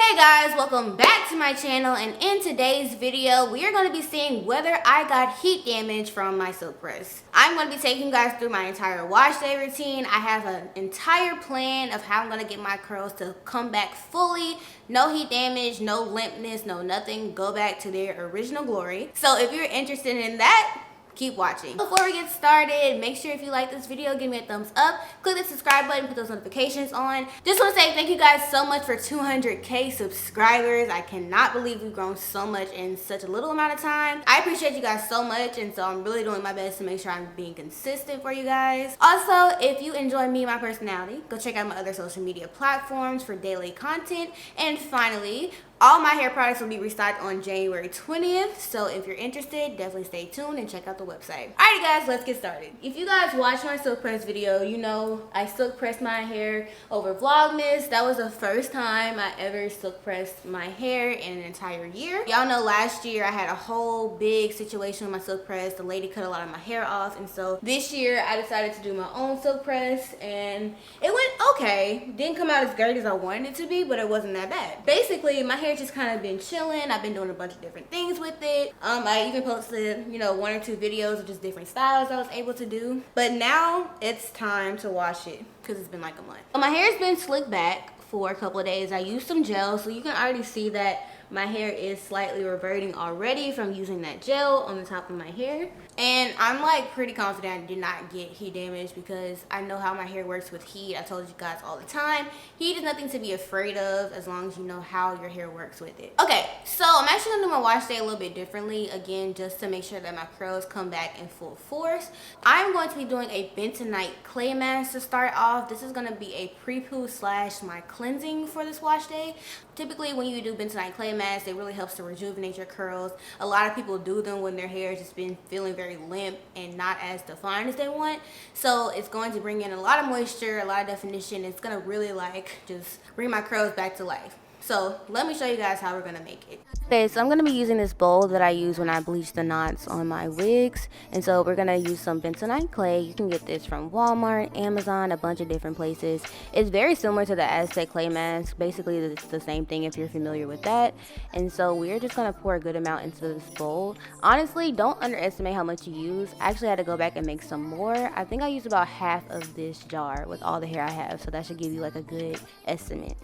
Hey guys, welcome back to my channel, and in today's video we are going to be seeing whether I got heat damage from my silk press. I'm going to be taking you guys through my entire wash day routine. I have an entire plan of how I'm going to get my curls to come back fully. No heat damage, no limpness, no nothing. Go back to their original glory. So if you're interested in that, keep watching. Before we get started, make sure if you like this video, give me a thumbs up, click the subscribe button, put those notifications on. Just want to say thank you guys so much for 200k subscribers. I cannot believe we've grown so much in such a little amount of time. I appreciate you guys so much, and so I'm really doing my best to make sure I'm being consistent for you guys. Also, if you enjoy me and my personality, go check out my other social media platforms for daily content. And finally, all my hair products will be restocked on January 20th, so if you're interested, definitely stay tuned and check out the website. Alrighty guys, let's get started. If you guys watch my silk press video, you know I silk pressed my hair over Vlogmas. That was the first time I ever silk pressed my hair in an entire year. Y'all know last year I had a whole big situation with my silk press. The lady cut a lot of my hair off, and so this year I decided to do my own silk press, and it went okay. Didn't come out as great as I wanted it to be, but it wasn't that bad. Basically, my hair just kind of been chilling. I've been doing a bunch of different things with it. I even posted, you know, 1 or 2 videos of just different styles I was able to do. But now it's time to wash it because it's been like a month. So my hair's been slicked back for a couple of days. I used some gel, so you can already see that my hair is slightly reverting already from using that gel on the top of my hair. And I'm like pretty confident I did not get heat damage because I know how my hair works with heat. I told you guys all the time, heat is nothing to be afraid of as long as you know how your hair works with it. Okay, so I'm actually gonna do my wash day a little bit differently, again, just to make sure that my curls come back in full force. I'm going to be doing a bentonite clay mask to start off. This is gonna be a pre-poo / my cleansing for this wash day. Typically when you do bentonite clay mask, it really helps to rejuvenate your curls. A lot of people do them when their hair has just been feeling very limp and not as defined as they want. So it's going to bring in a lot of moisture, a lot of definition. It's gonna really like just bring my curls back to life. So let me show you guys how we're gonna make it. Okay, so I'm gonna be using this bowl that I use when I bleach the knots on my wigs. And so we're gonna use some bentonite clay. You can get this from Walmart, Amazon, a bunch of different places. It's very similar to the Aztec clay mask. Basically, it's the same thing if you're familiar with that. And so we're just gonna pour a good amount into this bowl. Honestly, don't underestimate how much you use. I actually had to go back and make some more. I think I used about half of this jar with all the hair I have. So that should give you like a good estimate.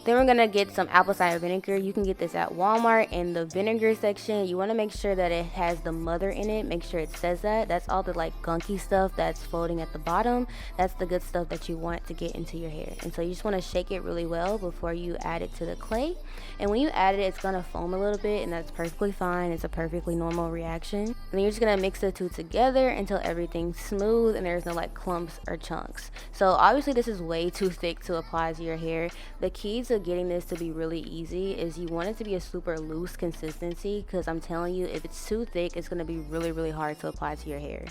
Then we're gonna get some apple cider vinegar. You can get this at Walmart. In the vinegar section, you want to make sure that it has the mother in it. Make sure it says that. That's all the like gunky stuff that's floating at the bottom. That's the good stuff that you want to get into your hair. And so you just want to shake it really well before you add it to the clay. And when you add it, it's gonna foam a little bit, and that's perfectly fine. It's a perfectly normal reaction. And then you're just gonna mix the two together until everything's smooth and there's no like clumps or chunks. So obviously this is way too thick to apply to your hair. The key to getting this to be really easy is you want it to be a super loose consistency, because I'm telling you, if it's too thick, it's going to be really hard to apply to your hair.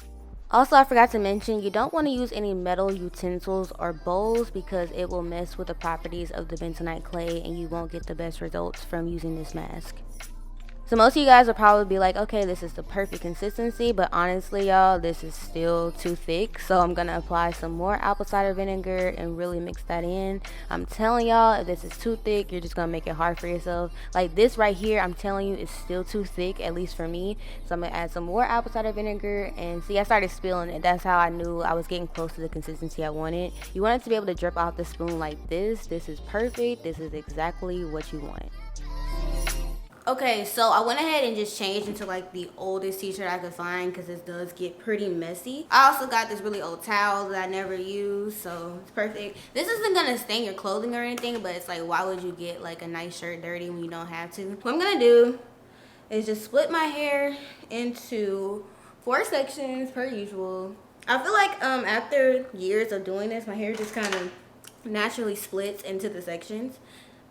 Also, I forgot to mention, you don't want to use any metal utensils or bowls because it will mess with the properties of the bentonite clay and you won't get the best results from using this mask. So most of you guys will probably be like, okay, this is the perfect consistency, but honestly, y'all, this is still too thick. So I'm gonna apply some more apple cider vinegar and really mix that in. I'm telling y'all, if this is too thick, you're just gonna make it hard for yourself. Like this right here, I'm telling you, is still too thick, at least for me. So I'm gonna add some more apple cider vinegar, and see, I started spilling it. That's how I knew I was getting close to the consistency I wanted. You want it to be able to drip off the spoon like this. This is perfect. This is exactly what you want. Okay, so I went ahead and just changed into like the oldest t-shirt I could find because this does get pretty messy. I also got this really old towel that I never use, so it's perfect. This isn't gonna stain your clothing or anything, but it's like, why would you get like a nice shirt dirty when you don't have to? What I'm gonna do is just split my hair into 4 sections per usual. I feel like after years of doing this, my hair just kind of naturally splits into the sections,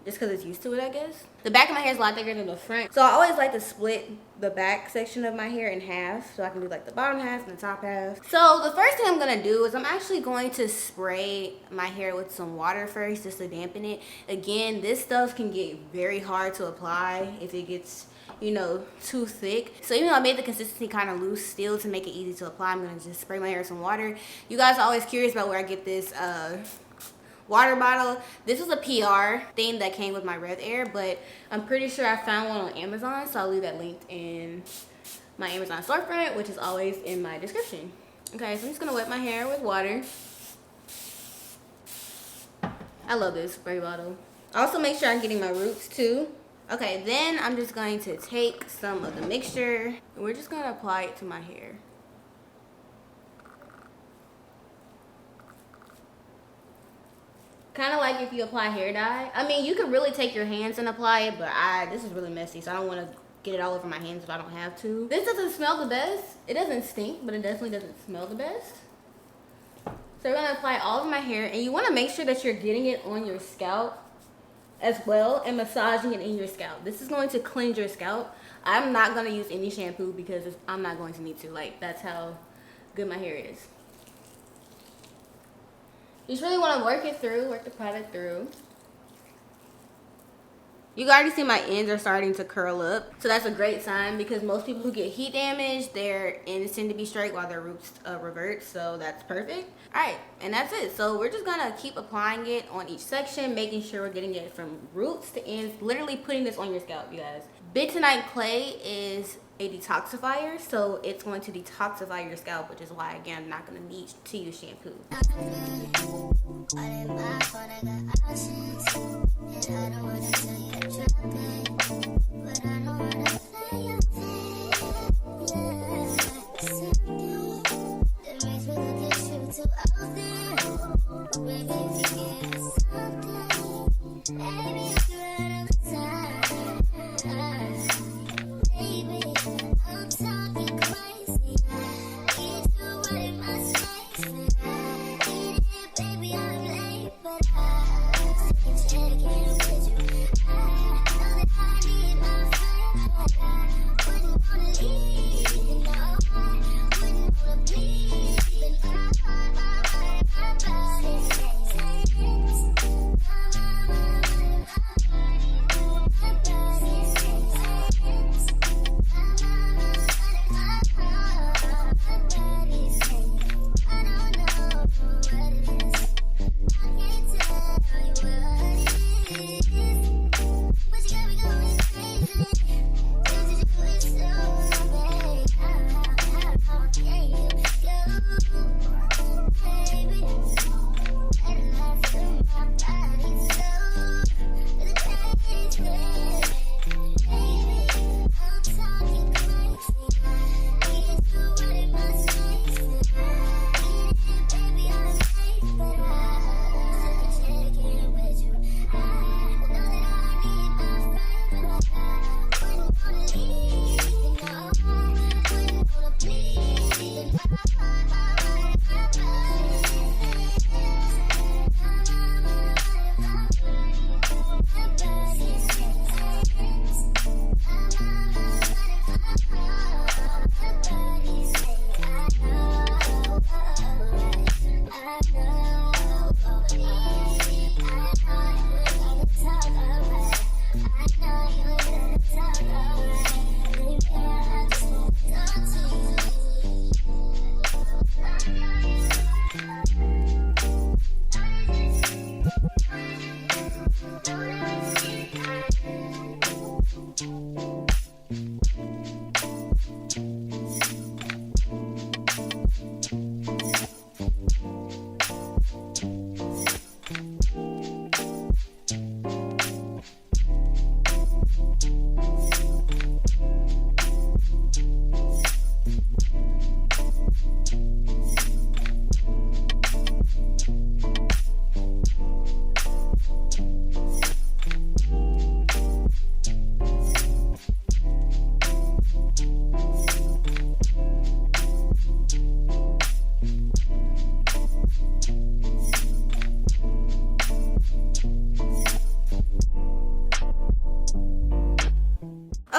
just because it's used to it, I guess. The back of my hair is a lot thicker than the front, so I always like to split the back section of my hair in half so I can do like the bottom half and the top half. So the first thing I'm gonna do is I'm actually going to spray my hair with some water first just to dampen it. Again, this stuff can get very hard to apply if it gets, you know, too thick. So even though I made the consistency kind of loose still to make it easy to apply, I'm gonna just spray my hair with some water. You guys are always curious about where I get this water bottle. This was a PR thing that came with my Red Air, but I'm pretty sure I found one on Amazon, so I'll leave that linked in my Amazon storefront, which is always in my description. Okay, so I'm just gonna wet my hair with water. I love this spray bottle. Also make sure I'm getting my roots too. Okay, then I'm just going to take some of the mixture and we're just gonna apply it to my hair. Kind of like if you apply hair dye. I mean, you could really take your hands and apply it, but this is really messy, so I don't want to get it all over my hands if I don't have to. This doesn't smell the best. It doesn't stink, but it definitely doesn't smell the best. So we're gonna apply all of my hair, and you want to make sure that you're getting it on your scalp as well and massaging it in your scalp. This is going to cleanse your scalp. I'm not gonna use any shampoo because I'm not going to need to. Like, that's how good my hair is. You just really want to work it through, work the product through. You can already see my ends are starting to curl up. So that's a great sign because most people who get heat damage, their ends tend to be straight while their roots revert. So that's perfect. All right, and that's it. So we're just gonna keep applying it on each section, making sure we're getting it from roots to ends, literally putting this on your scalp, you guys. Bentonite clay is a detoxifier, so it's going to detoxify your scalp, which is why, again, I'm not gonna need to use shampoo.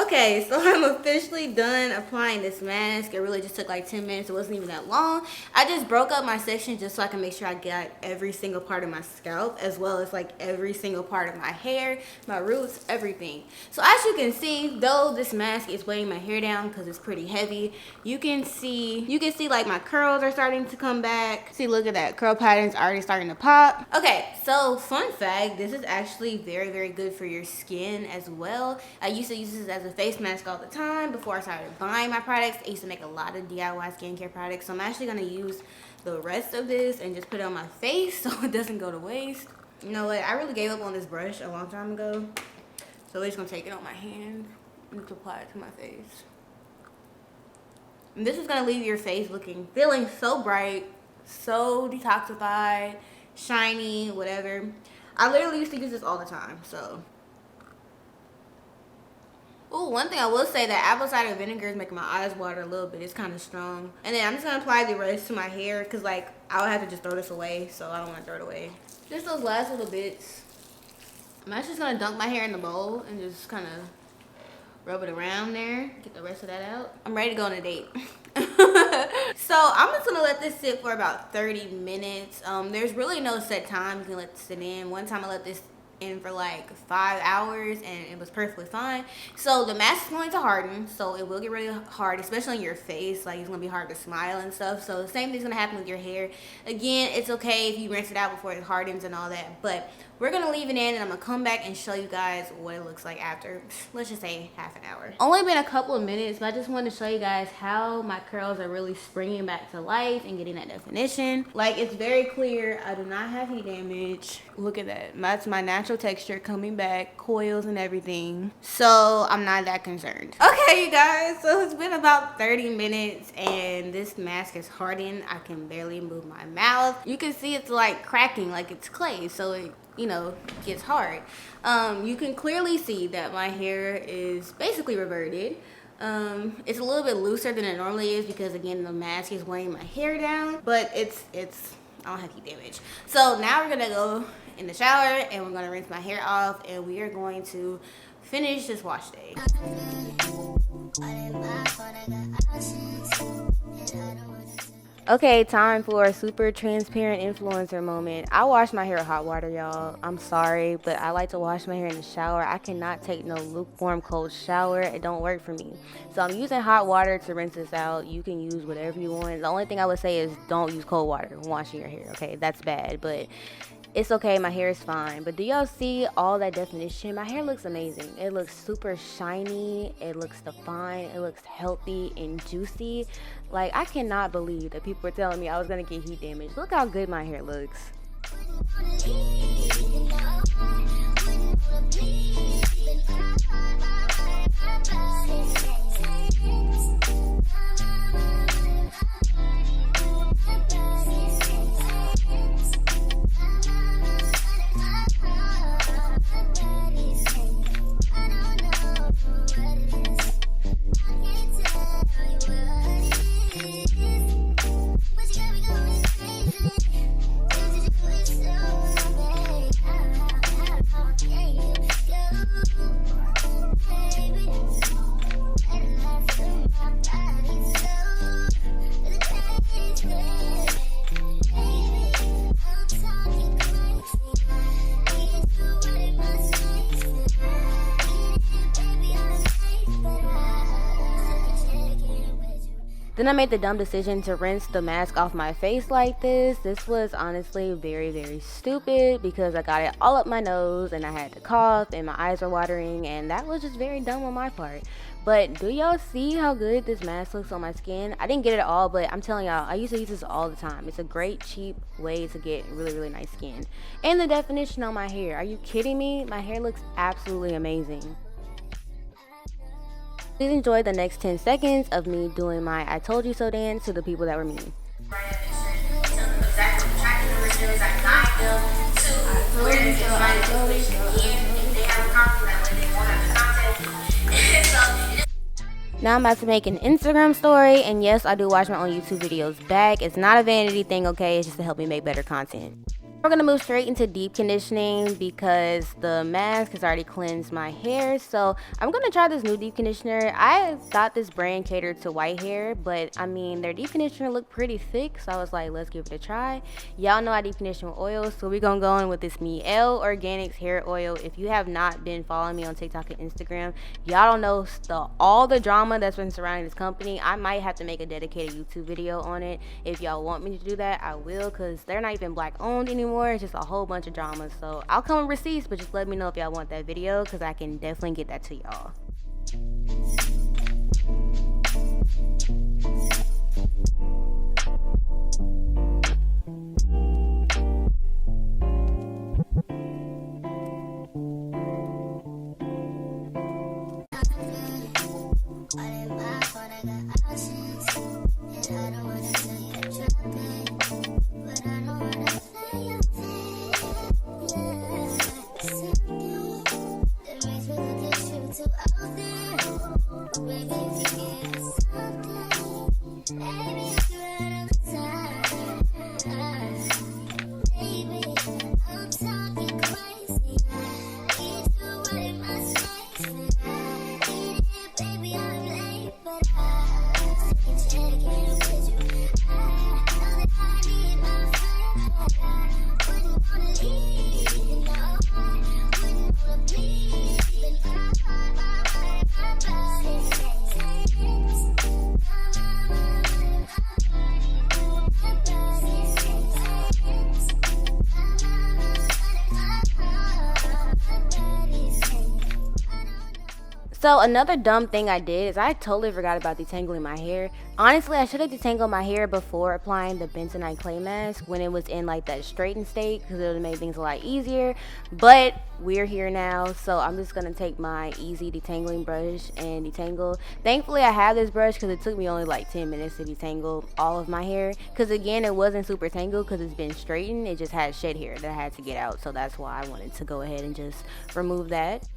Okay, so I'm officially done applying this mask. It really just took like 10 minutes. It wasn't even that long. I just broke up my section just so I can make sure I got every single part of my scalp, as well as like every single part of my hair, my roots, everything. So as you can see, though this mask is weighing my hair down because it's pretty heavy, you can see like my curls are starting to come back. See, look at that, curl pattern's already starting to pop. Okay, so fun fact, this is actually very, very good for your skin as well. I used to use this as a face mask all the time before I started buying my products. I used to make a lot of DIY skincare products, so I'm actually gonna use the rest of this and just put it on my face so it doesn't go to waste. You know what, I really gave up on this brush a long time ago, so we're just gonna take it on my hand and just apply it to my face. And this is gonna leave your face feeling so bright, so detoxified, shiny, whatever. I literally used to use this all the time, so. Ooh, one thing I will say, that apple cider vinegar is making my eyes water a little bit. It's kind of strong. And then I'm just gonna apply the rest to my hair because like I'll have to just throw this away, so I don't want to throw it away. Just those last little bits. I'm actually just gonna dunk my hair in the bowl and just kind of rub it around there, get the rest of that out. I'm ready to go on a date. So I'm just gonna let this sit for about 30 minutes. There's really no set time you can let this sit in. One time I let this in for like 5 hours and it was perfectly fine. So the mask is going to harden, so it will get really hard, especially on your face. Like, it's gonna be hard to smile and stuff. So the same thing's gonna happen with your hair. Again, it's okay if you rinse it out before it hardens and all that, but we're gonna leave it in and I'm gonna come back and show you guys what it looks like after, let's just say, half an hour. Only been a couple of minutes, but I just wanted to show you guys how my curls are really springing back to life and getting that definition. Like, it's very clear. I do not have heat damage. Look at that. That's my natural texture coming back, coils and everything. So I'm not that concerned. Okay, you guys, so it's been about 30 minutes and this mask is hardened. I can barely move my mouth. You can see it's like cracking, like it's clay, so it, you know, gets hard. You can clearly see that my hair is basically reverted. It's a little bit looser than it normally is because, again, the mask is weighing my hair down, but it's I don't have heat damage. So now we're gonna go in the shower and we're gonna rinse my hair off and we are going to finish this wash day. Okay, time for a super transparent influencer moment. I wash my hair with hot water, y'all. I'm sorry, but I like to wash my hair in the shower. I cannot take no lukewarm cold shower. It don't work for me. So I'm using hot water to rinse this out. You can use whatever you want. The only thing I would say is don't use cold water when washing your hair, okay? That's bad, but it's okay, my hair is fine. But do y'all see all that definition? My hair looks amazing. It looks super shiny. It looks defined. It looks healthy and juicy. Like, I cannot believe that people were telling me I was gonna get heat damage. Look how good my hair looks. Then I made the dumb decision to rinse the mask off my face like this. This was honestly very, very stupid because I got it all up my nose and I had to cough and my eyes were watering, and that was just very dumb on my part. But do y'all see how good this mask looks on my skin? I didn't get it all, but I'm telling y'all, I used to use this all the time. It's a great, cheap way to get really, really nice skin. And the definition on my hair. Are you kidding me? My hair looks absolutely amazing. Please enjoy the next 10 seconds of me doing my I told you so dance to the people that were mean. Now I'm about to make an Instagram story, and yes, I do watch my own YouTube videos back. It's not a vanity thing, okay? It's just to help me make better content. We're gonna move straight into deep conditioning because the mask has already cleansed my hair. So I'm gonna try this new deep conditioner. I thought this brand catered to white hair, but I mean their deep conditioner looked pretty thick, so I was like, let's give it a try. Y'all know I deep condition with oils, so we're gonna go in with this Miel Organics hair oil. If you have not been following me on TikTok and Instagram, y'all don't know all the drama that's been surrounding this company. I might have to make a dedicated YouTube video on it. If y'all want me to do that, I will, because they're not even black owned anymore. It's just a whole bunch of drama. So I'll come with receipts, but just let me know if y'all want that video, because I can definitely get that to y'all. So another dumb thing I did is I totally forgot about detangling my hair. Honestly, I should have detangled my hair before applying the bentonite clay mask when it was in like that straightened state, because it would have made things a lot easier. But we're here now, so I'm just gonna take my easy detangling brush and detangle. Thankfully I have this brush because it took me only like 10 minutes to detangle all of my hair, because again it wasn't super tangled because it's been straightened. It just had shed hair that I had to get out, so that's why I wanted to go ahead and just remove that.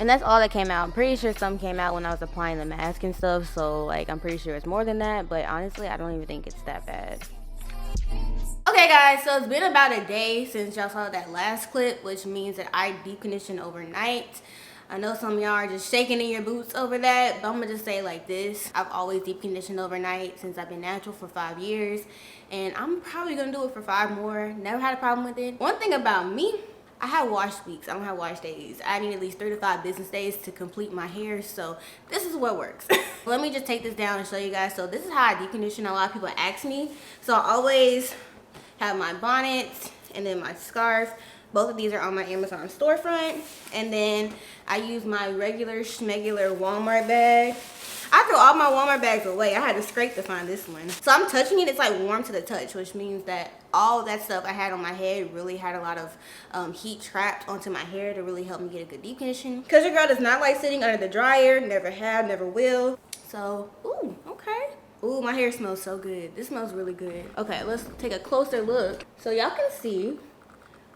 And that's all that came out. I'm pretty sure some came out when I was applying the mask and stuff, so like I'm pretty sure it's more than that, but honestly I don't even think it's that bad. Okay guys, so it's been about a day since y'all saw that last clip, which means that I deep conditioned overnight. I know some of y'all are just shaking in your boots over that, but I'm gonna just say like this. I've always deep conditioned overnight since I've been natural for 5 years, and I'm probably gonna do it for 5 more. Never had a problem with it. One thing about me, I have wash weeks. I don't have wash days. I need at least 3 to 5 business days to complete my hair, so this is what works. Let me just take this down and show you guys. So this is how I deep condition. A lot of people ask me. So I always have my bonnet and then my scarf. Both of these are on my Amazon storefront. And then I use my regular schmegular Walmart bag. I threw all my Walmart bags away. I had to scrape to find this one. So I'm touching it. It's like warm to the touch, which means that all that stuff I had on my head really had a lot of heat trapped onto my hair to really help me get a good deep condition. Because your girl does not like sitting under the dryer. Never have, never will. So, ooh, okay. Ooh, my hair smells so good. This smells really good. Okay, let's take a closer look. So y'all can see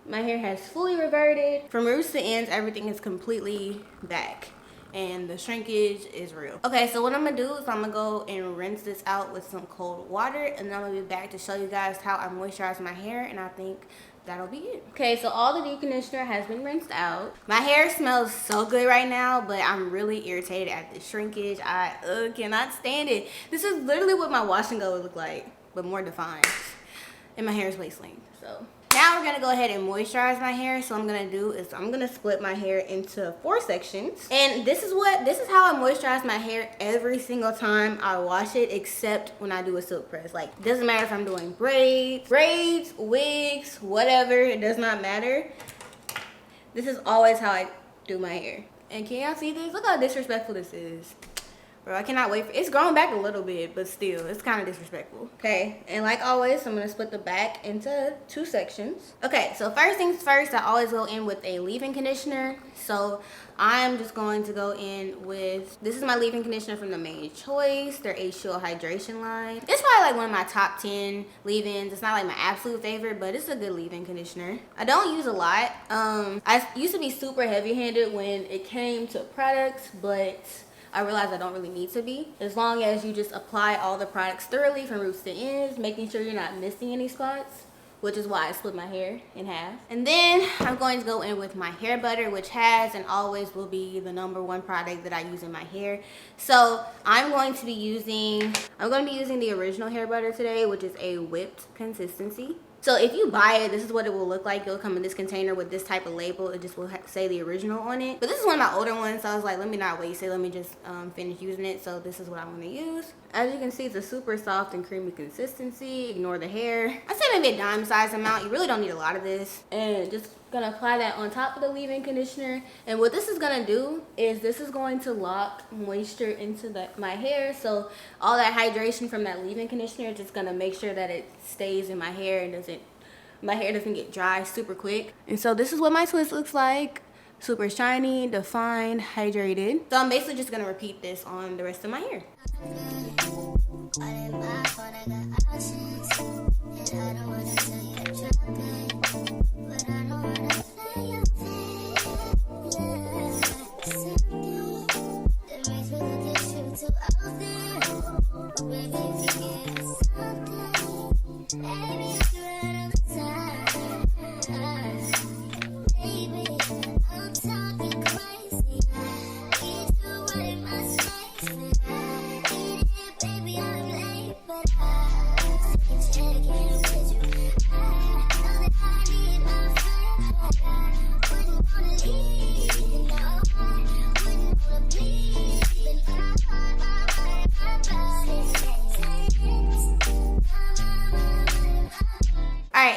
my hair has fully reverted. From roots to ends, everything is completely back. And the shrinkage is real. Okay, so what I'm gonna do is I'm gonna go and rinse this out with some cold water, and then I'm gonna be back to show you guys how I moisturize my hair, and I think that'll be it. Okay, so all the deep conditioner has been rinsed out. My hair smells so good right now, but I'm really irritated at the shrinkage. I cannot stand it. This is literally what my wash and go would look like, but more defined. And my hair is waist length, so. Now we're gonna go ahead and moisturize my hair. So what I'm gonna do is I'm gonna split my hair into 4 sections. And this is how I moisturize my hair every single time I wash it, except when I do a silk press. Like, it doesn't matter if I'm doing braids, wigs, whatever, it does not matter. This is always how I do my hair. And can y'all see this? Look how disrespectful this is. Bro, I cannot wait for it's growing back a little bit, but still, it's kind of disrespectful. Okay, and like always, I'm gonna split the back into 2 sections. Okay, so first things first, I always go in with a leave-in conditioner. So I'm just going to go in with, this is my leave-in conditioner from the Made Choice, their H2O hydration line. It's probably like one of my top 10 leave-ins. It's not like my absolute favorite, but it's a good leave-in conditioner. I don't use a lot. I used to be super heavy-handed when it came to products, but I realized I don't really need to be. As long as you just apply all the products thoroughly from roots to ends, making sure you're not missing any spots, which is why I split my hair in half. And then I'm going to go in with my hair butter, which has and always will be the #1 product that I use in my hair. So I'm going to be using the original hair butter today, which is a whipped consistency. So if you buy it, this is what it will look like. It'll come in this container with this type of label. It just will say the original on it. But this is one of my older ones, so I was like, let me not waste it. Let me just finish using it. So this is what I'm gonna use. As you can see, it's a super soft and creamy consistency. Ignore the hair. I say maybe a dime size amount. You really don't need a lot of this. And just gonna apply that on top of the leave-in conditioner. And what this is gonna do is this is going to lock moisture into my hair. So all that hydration from that leave-in conditioner is just gonna make sure that it stays in my hair and my hair doesn't get dry super quick. And so this is what my twist looks like. Super shiny, defined, hydrated. So I'm basically just gonna repeat this on the rest of my hair.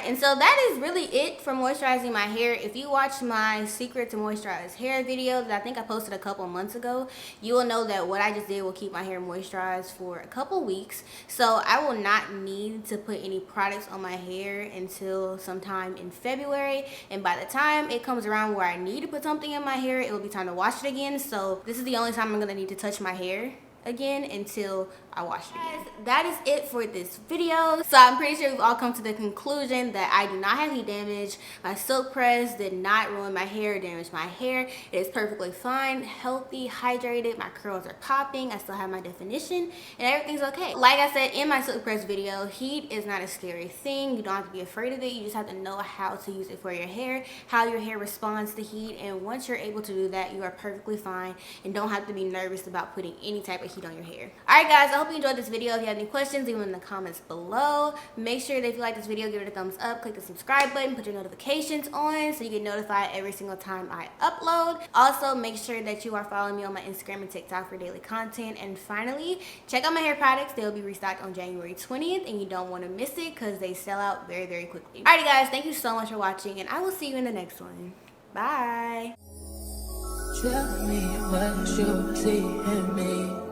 And so that is really it for moisturizing my hair. If you watched my secret to moisturize hair video that I think I posted a couple months ago, you will know that what I just did will keep my hair moisturized for a couple weeks. So I will not need to put any products on my hair until sometime in February. And by the time it comes around where I need to put something in my hair, it will be time to wash it again. So this is the only time I'm gonna need to touch my hair again until I wash it again. That is it for this video. So I'm pretty sure we've all come to the conclusion that I do not have heat damage. My silk press did not ruin my hair or damage my hair. It is perfectly fine, healthy, hydrated. My curls are popping. I still have my definition and everything's okay. Like I said in my silk press video, heat is not a scary thing. You don't have to be afraid of it. You just have to know how to use it for your hair, how your hair responds to heat. And once you're able to do that, you are perfectly fine and don't have to be nervous about putting any type of heat on your hair. All right guys, I hope you enjoyed this video. If you have any questions, leave them in the comments below. Make sure that if you like this video, give it a thumbs up, click the subscribe button, put your notifications on so you get notified every single time I upload. Also, make sure that you are following me on my Instagram and TikTok for daily content. And finally, check out my hair products. They'll be restocked on January 20th and you don't want to miss it because they sell out very, very quickly. Alrighty guys, thank you so much for watching and I will see you in the next one. Bye. Tell me what you see in me.